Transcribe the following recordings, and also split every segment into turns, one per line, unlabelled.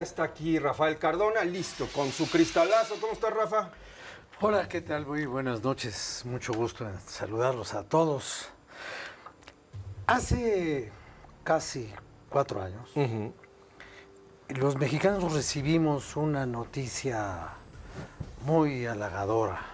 Está aquí Rafael Cardona, listo, con su cristalazo. ¿Cómo está, Rafa?
Hola, ¿qué tal? Muy buenas noches. Mucho gusto en saludarlos a todos. Hace casi 4 años, los mexicanos recibimos una noticia muy halagadora.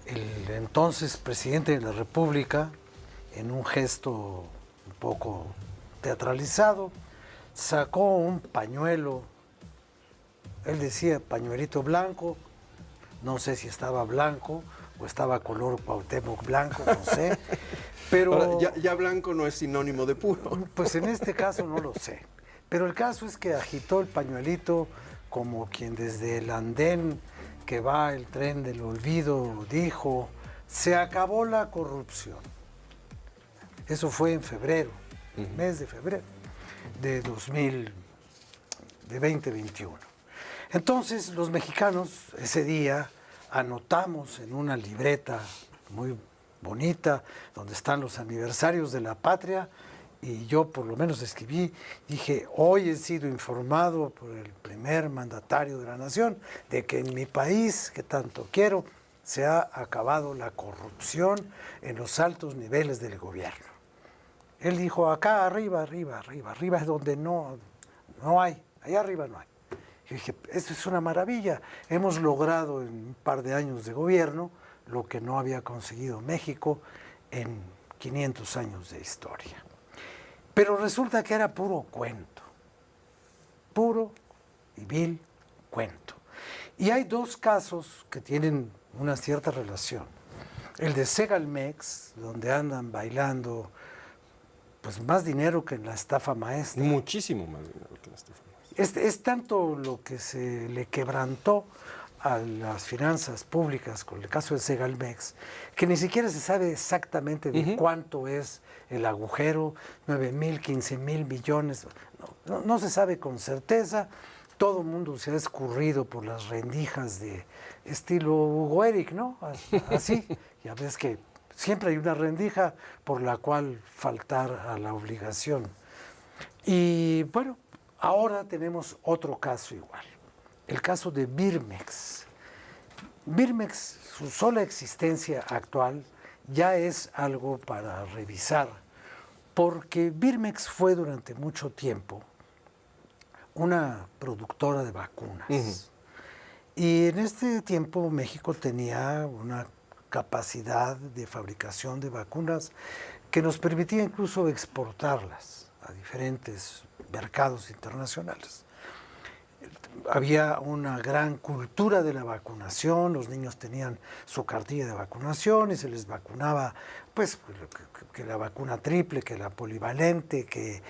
El entonces presidente de la República, en un gesto un poco teatralizado, sacó un pañuelo. Él decía pañuelito blanco. No sé si estaba blanco o estaba color Cuauhtémoc blanco, no sé. Pero
Ahora, ya blanco no es sinónimo de puro.
pues en este caso no lo sé. Pero el caso es que agitó el pañuelito como quien desde el andén que va el tren del olvido dijo: se acabó la corrupción. Eso fue en febrero, mes de febrero de 2021. Entonces los mexicanos ese día anotamos en una libreta muy bonita donde están los aniversarios de la patria, y yo por lo menos escribí, dije: hoy he sido informado por el primer mandatario de la nación de que en mi país, que tanto quiero, se ha acabado la corrupción en los altos niveles del gobierno. Él dijo: acá arriba, arriba, arriba, arriba es donde no hay, allá arriba no hay. Yo dije: esto es una maravilla, hemos logrado en un par de años de gobierno lo que no había conseguido México en 500 años de historia. Pero resulta que era puro cuento, puro y vil cuento. Y hay dos casos que tienen una cierta relación. El de Segalmex, donde andan bailando pues más dinero que en la estafa maestra.
Muchísimo más dinero que la estafa maestra.
Es tanto lo que se le quebrantó a las finanzas públicas con el caso de Segalmex, que ni siquiera se sabe exactamente de cuánto es el agujero, 9,000, 15,000 millones, no se sabe con certeza. Todo el mundo se ha escurrido por las rendijas de estilo Hugo Eric, ¿no? Así, ya ves que siempre hay una rendija por la cual faltar a la obligación. Y bueno, ahora tenemos otro caso igual, el caso de Birmex. Birmex, su sola existencia actual ya es algo para revisar, porque Birmex fue durante mucho tiempo una productora de vacunas. Y en este tiempo México tenía una capacidad de fabricación de vacunas que nos permitía incluso exportarlas a diferentes mercados internacionales. Había una gran cultura de la vacunación, los niños tenían su cartilla de vacunación y se les vacunaba, pues, que la vacuna triple, que la polivalente, que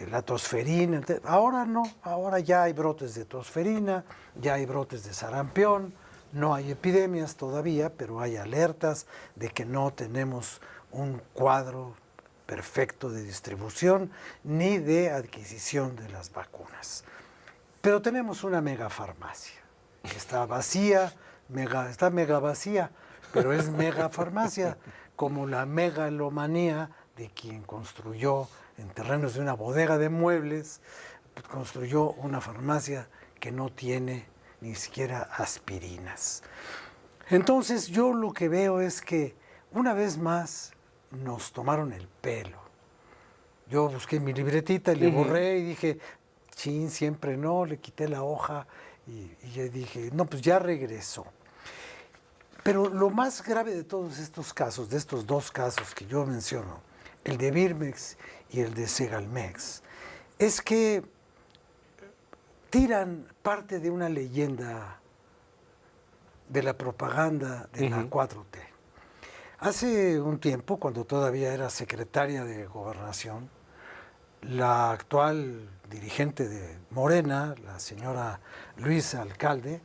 la tosferina. Ahora no, ahora ya hay brotes de tosferina, ya hay brotes de sarampión, no hay epidemias todavía, pero hay alertas de que no tenemos un cuadro perfecto de distribución ni de adquisición de las vacunas. Pero tenemos una megafarmacia, que está vacía, está mega vacía, pero es megafarmacia, como la megalomanía de quien construyó en terrenos de una bodega de muebles, construyó una farmacia que no tiene ni siquiera aspirinas. Entonces yo lo que veo es que una vez más nos tomaron el pelo. Yo busqué mi libretita y le borré y dije: chin, siempre no, le quité la hoja y yo dije: no, pues ya regresó. Pero lo más grave de todos estos casos, de estos dos casos que yo menciono, el de Birmex y el de Segalmex, es que tiran parte de una leyenda de la propaganda de la 4T. Hace un tiempo, cuando todavía era secretaria de Gobernación, la actual dirigente de Morena, la señora Luisa Alcalde,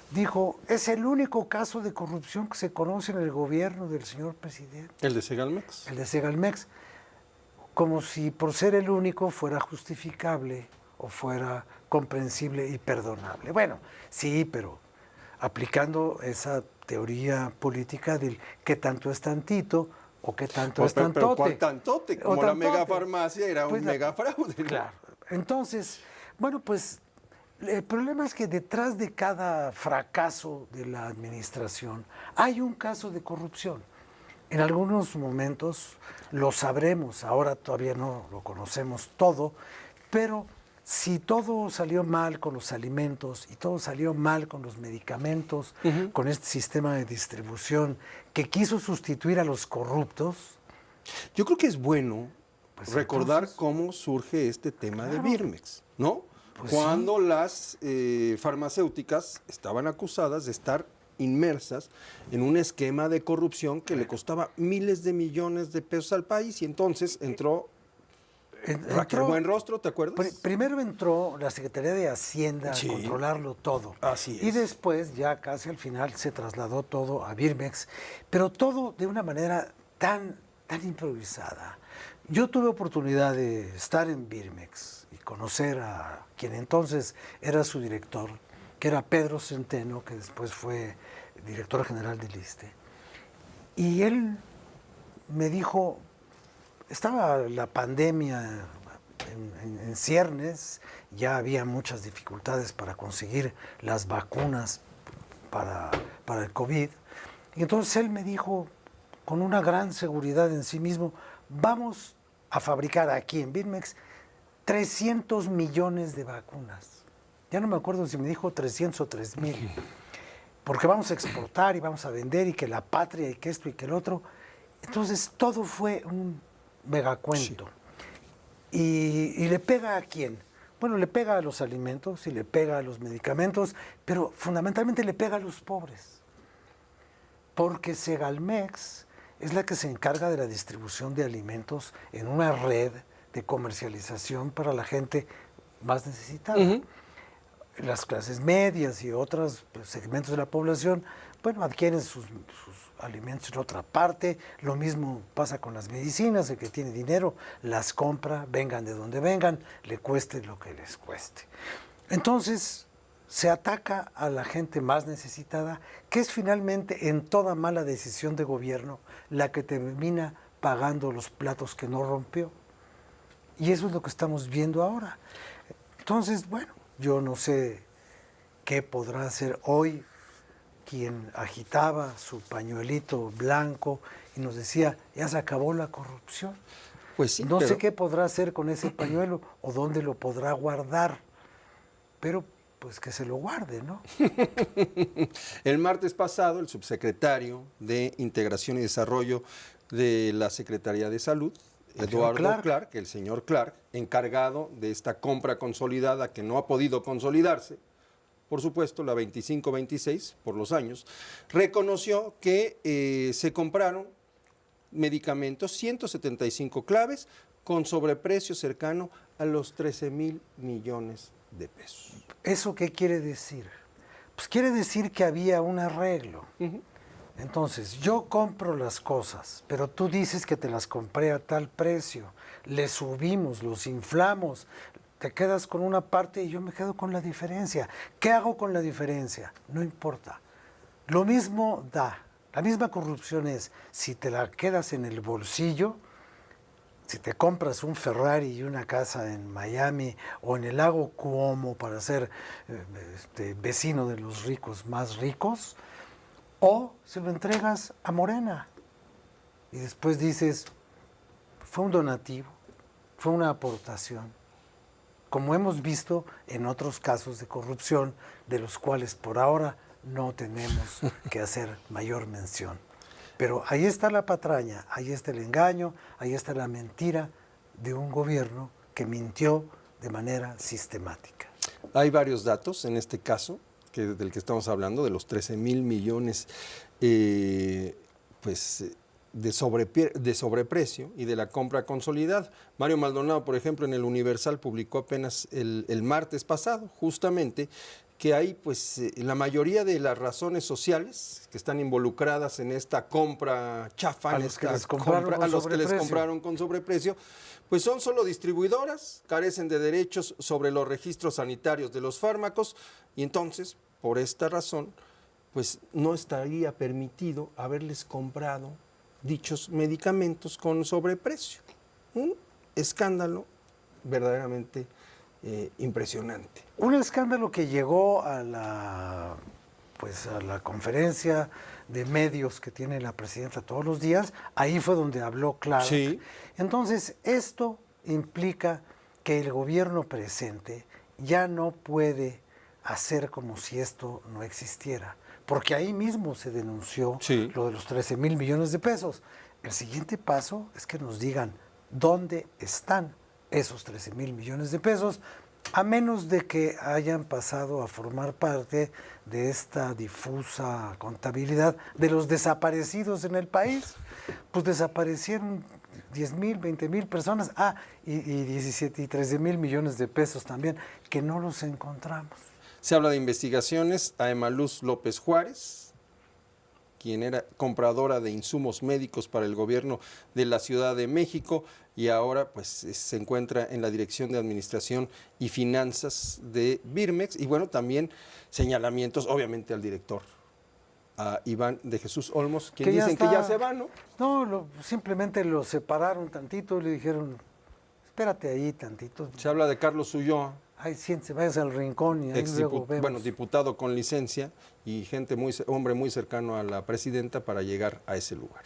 dijo: es el único caso de corrupción que se conoce en el gobierno del señor presidente.
¿El de Segalmex?
El de Segalmex. Como si por ser el único fuera justificable o fuera comprensible y perdonable. Bueno, sí, pero aplicando esa teoría política del qué tanto es tantito o qué tanto es tantote.
Pero ¿cuál tantote? Como
tantote.
la megafarmacia era pues un megafraude, ¿no?
Claro. Entonces, bueno, pues El problema es que detrás de cada fracaso de la administración hay un caso de corrupción. En algunos momentos lo sabremos, ahora todavía no lo conocemos todo, pero si todo salió mal con los alimentos y todo salió mal con los medicamentos, con este sistema de distribución que quiso sustituir a los corruptos.
Yo creo que es bueno recordar
entonces,
cómo surge este tema de
claro.
Birmex, ¿no?
Pues
Cuando las farmacéuticas estaban acusadas de estar inmersas en un esquema de corrupción que le costaba miles de millones de pesos al país, y entonces entró Raquel Buenrostro, ¿te acuerdas?
Primero entró la Secretaría de Hacienda
Sí.
a controlarlo todo.
Así es.
Y después, ya casi al final, se trasladó todo a Birmex, pero todo de una manera tan improvisada. Yo tuve oportunidad de estar en Birmex y conocer a quien entonces era su director, que era Pedro Centeno, que después fue director general del ISSSTE. Y él me dijo, estaba la pandemia en ciernes, ya había muchas dificultades para conseguir las vacunas para el COVID. Y entonces él me dijo, con una gran seguridad en sí mismo, vamos a fabricar aquí en Birmex 300 millones de vacunas. Ya no me acuerdo si me dijo 300 o 3,000. Porque vamos a exportar y vamos a vender y que la patria y que esto y que el otro. Entonces todo fue un megacuento. Sí. ¿Y le pega a quién? Bueno, le pega a los alimentos y le pega a los medicamentos, pero fundamentalmente le pega a los pobres. Porque Segalmex es la que se encarga de la distribución de alimentos en una red de comercialización para la gente más necesitada. Las clases medias y otros segmentos de la población, bueno, adquieren sus alimentos en otra parte. Lo mismo pasa con las medicinas, el que tiene dinero las compra, vengan de donde vengan, le cueste lo que les cueste. Entonces, se ataca a la gente más necesitada, que es finalmente en toda mala decisión de gobierno la que termina pagando los platos que no rompió. Y eso es lo que estamos viendo ahora. Entonces, bueno, yo no sé qué podrá hacer hoy quien agitaba su pañuelito blanco y nos decía, ya se acabó la corrupción.
Pues sí,
no sé qué podrá hacer con ese pañuelo o dónde lo podrá guardar, pero pues que se lo guarde, ¿no?
El martes pasado, el subsecretario de Integración y Desarrollo de la Secretaría de Salud, Eduardo Clark, el señor Clark, encargado de esta compra consolidada que no ha podido consolidarse, por supuesto, la 25-26 por los años, reconoció que se compraron medicamentos, 175 claves, con sobreprecio cercano a los 13,000 millones de pesos.
¿Eso qué quiere decir? Pues quiere decir que había un arreglo. Entonces, yo compro las cosas, pero tú dices que te las compré a tal precio, le subimos, los inflamos, te quedas con una parte y yo me quedo con la diferencia. ¿Qué hago con la diferencia? No importa. Lo mismo da, la misma corrupción es, si te la quedas en el bolsillo, si te compras un Ferrari y una casa en Miami o en el lago Cuomo para ser vecino de los ricos más ricos, o se lo entregas a Morena y después dices, fue un donativo, fue una aportación, como hemos visto en otros casos de corrupción, de los cuales por ahora no tenemos que hacer mayor mención. Pero ahí está la patraña, ahí está el engaño, ahí está la mentira de un gobierno que mintió de manera sistemática.
Hay varios datos en este caso, del que estamos hablando, de los 13,000 millones de sobreprecio y de la compra consolidada. Mario Maldonado, por ejemplo, en el Universal publicó apenas el martes pasado, justamente, que hay la mayoría de las razones sociales que están involucradas en esta compra chafa, a los que les compraron con sobreprecio, pues son solo distribuidoras, carecen de derechos sobre los registros sanitarios de los fármacos y entonces, por esta razón, pues no estaría permitido haberles comprado dichos medicamentos con sobreprecio. Un escándalo verdaderamente impresionante.
Un escándalo que llegó a la conferencia de medios que tiene la presidenta todos los días, ahí fue donde habló Clark.
Sí.
Entonces, esto implica que el gobierno presente ya no puede hacer como si esto no existiera, porque ahí mismo se denunció
Sí.
lo de los 13,000 millones de pesos. El siguiente paso es que nos digan dónde están esos 13,000 millones de pesos, a menos de que hayan pasado a formar parte de esta difusa contabilidad de los desaparecidos en el país. Pues desaparecieron 10,000, 20,000 personas, y 17 y 13,000 millones de pesos también, que no los encontramos.
Se habla de investigaciones a Emaluz López Juárez, quien era compradora de insumos médicos para el gobierno de la Ciudad de México y ahora pues se encuentra en la Dirección de Administración y Finanzas de Birmex. Y bueno, también señalamientos obviamente al director, a Iván de Jesús Olmos, quien dicen que ya se va, ¿no?
No, simplemente lo separaron tantito y le dijeron, espérate ahí tantito.
Se habla de Carlos Ulloa,
Ay, siéntese, vayas al rincón y ahí luego vemos.
diputado con licencia y hombre muy cercano a la presidenta para llegar a ese lugar.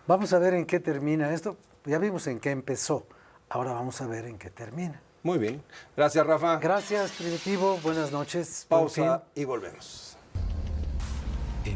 Vamos a ver en qué termina esto. Ya vimos en qué empezó. Ahora vamos a ver en qué termina.
Muy bien. Gracias, Rafa.
Gracias, Primitivo. Buenas noches.
Pausa y volvemos.